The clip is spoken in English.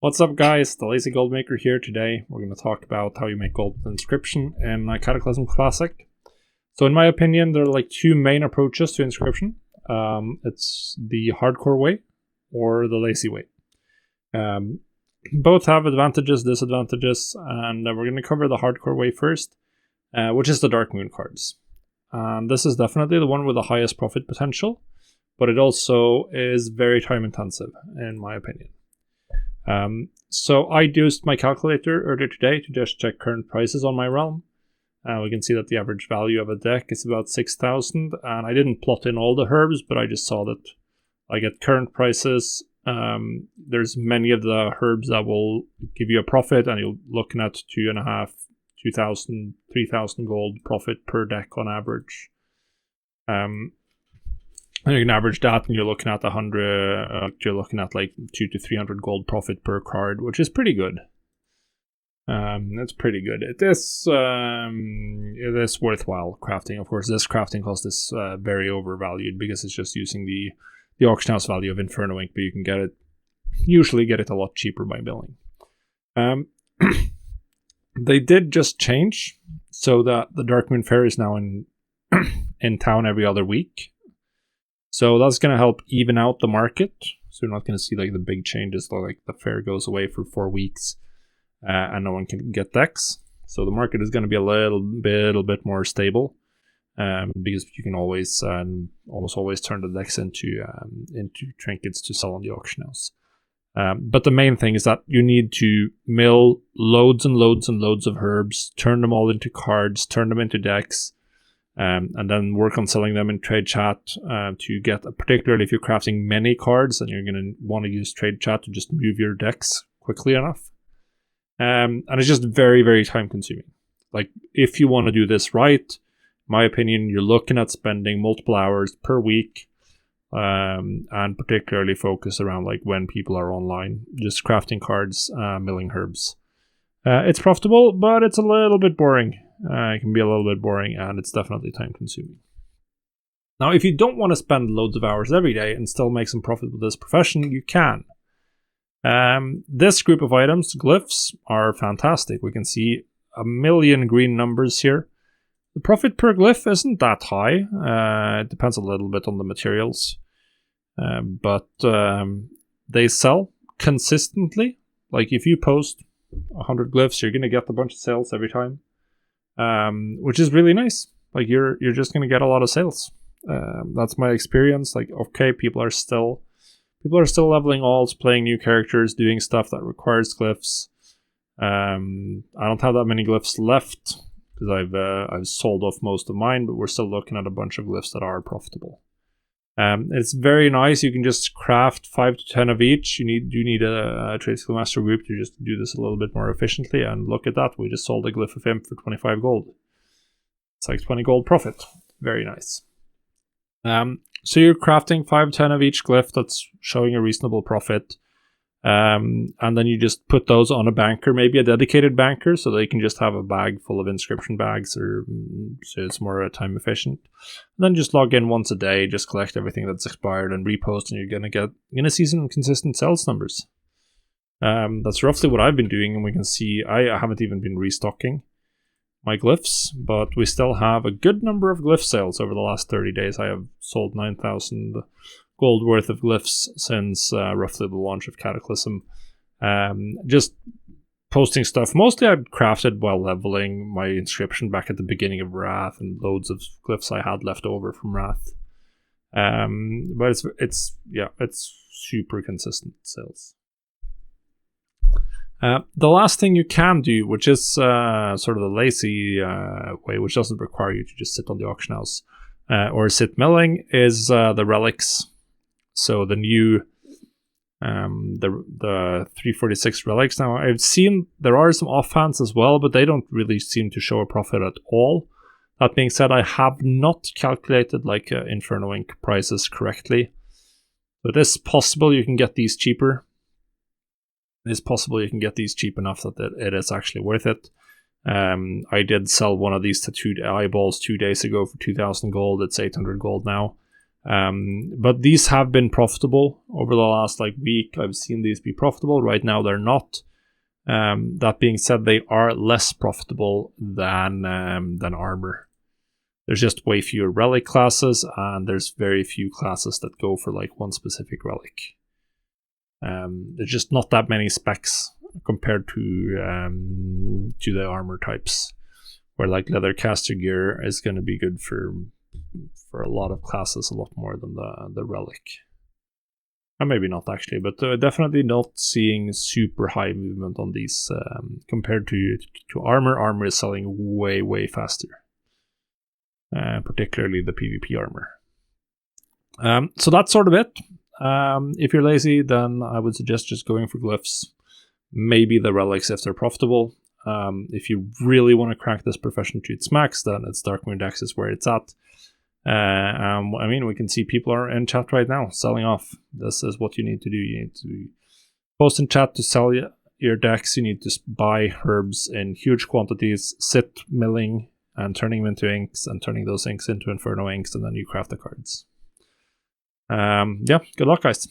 What's up, guys? The Lazy Gold Maker here. Today we're going to talk about how you make gold with inscription in Cataclysm Classic. So in my opinion, there are like two main approaches to inscription. It's the hardcore way or the lazy way. Both have advantages, disadvantages, and we're going to cover the hardcore way first, which is the Dark Moon cards. And this is definitely the one with the highest profit potential, but it also is very time intensive in my opinion. So I used my calculator earlier today to just check current prices on my realm. We can see that the average value of a deck is about 6,000, and I didn't plot in all the herbs, but I just saw that like at current prices, there's many of the herbs that will give you a profit, and you're looking at 2.5, 2,000, 3,000 gold profit per deck on average. And you can average that, and you're looking at 100. You're looking at like 200 to 300 gold profit per card, which is pretty good. That's pretty good. It is worthwhile crafting. Of course, this crafting cost is very overvalued because it's just using the auction house value of Inferno Ink, but you can usually get it a lot cheaper by billing. They did just change so that the Dark Moon Fair is now in town every other week. So that's going to help even out the market. So you're not going to see like the big changes, like the fair goes away for 4 weeks and no one can get decks. So the market is going to be a little bit more stable because you can always almost always turn the decks into trinkets to sell on the auction house. But the main thing is that you need to mill loads and loads and loads of herbs, turn them all into cards, turn them into decks. And then work on selling them in trade chat to get, particularly if you're crafting many cards and you're going to want to use trade chat to just move your decks quickly enough. And it's just very, very time consuming. Like if you want to do this right, in my opinion, you're looking at spending multiple hours per week and particularly focus around like when people are online, just crafting cards, milling herbs. It's profitable, but it's a little bit boring. It can be a little bit boring, and it's definitely time consuming. Now, if you don't want to spend loads of hours every day and still make some profit with this profession, you can. This group of items, glyphs, are fantastic. We can see a million green numbers here. The profit per glyph isn't that high. It depends a little bit on the materials. But they sell consistently. Like if you post 100 glyphs, you're going to get a bunch of sales every time. Which is really nice. Like you're just gonna get a lot of sales. That's my experience. Like okay, people are still leveling alts, playing new characters, doing stuff that requires glyphs. I don't have that many glyphs left because I've sold off most of mine, but we're still looking at a bunch of glyphs that are profitable. It's very nice. You can just craft 5 to 10 of each. You need a trade skill master group to just do this a little bit more efficiently. And look at that, we just sold a glyph of him for 25 gold. It's like 20 gold profit. Very nice. So you're crafting 5 to 10 of each glyph. That's showing a reasonable profit. And then you just put those on a banker, maybe a dedicated banker, so they can just have a bag full of inscription bags, or so it's more time efficient. And then just log in once a day, just collect everything that's expired and repost, and you're gonna see some consistent sales numbers. That's roughly what I've been doing, and we can see I haven't even been restocking my glyphs, but we still have a good number of glyph sales over the last 30 days. I have sold 9,000 gold worth of glyphs since roughly the launch of Cataclysm. Just posting stuff. Mostly I've crafted while leveling my inscription back at the beginning of Wrath, and loads of glyphs I had left over from Wrath. But it's super consistent sales. The last thing you can do, which is sort of the lazy way, which doesn't require you to just sit on the auction house or sit milling, is the relics. So the new the 346 relics. Now I've seen there are some offhands as well, but they don't really seem to show a profit at all. That being said, I have not calculated like Inferno Ink prices correctly. But it's possible you can get these cheaper. It's possible you can get these cheap enough that it is actually worth it. I did sell one of these tattooed eyeballs 2 days ago for 2,000 gold. It's 800 gold now. But these have been profitable over the last like week. I've seen these be profitable. Right now they're not. That being said, they are less profitable than armor. There's just way fewer relic classes, and there's very few classes that go for like one specific relic. There's just not that many specs compared to the armor types, where like leather caster gear is going to be good for a lot of classes, a lot more than the relic. And maybe not actually, but definitely not seeing super high movement on these compared to armor. Armor is selling way faster, particularly the PvP armor. So that's sort of it. If you're lazy, then I would suggest just going for glyphs, maybe the relics if they're profitable. If you really want to crack this profession to its max, then it's Darkmoon Dex is where it's at. I mean, we can see people are in chat right now selling off. This is what you need to do. You need to post in chat to sell your decks. You need to buy herbs in huge quantities, sit milling and turning them into inks, and turning those inks into Inferno inks, and then you craft the cards. Yeah, good luck, guys.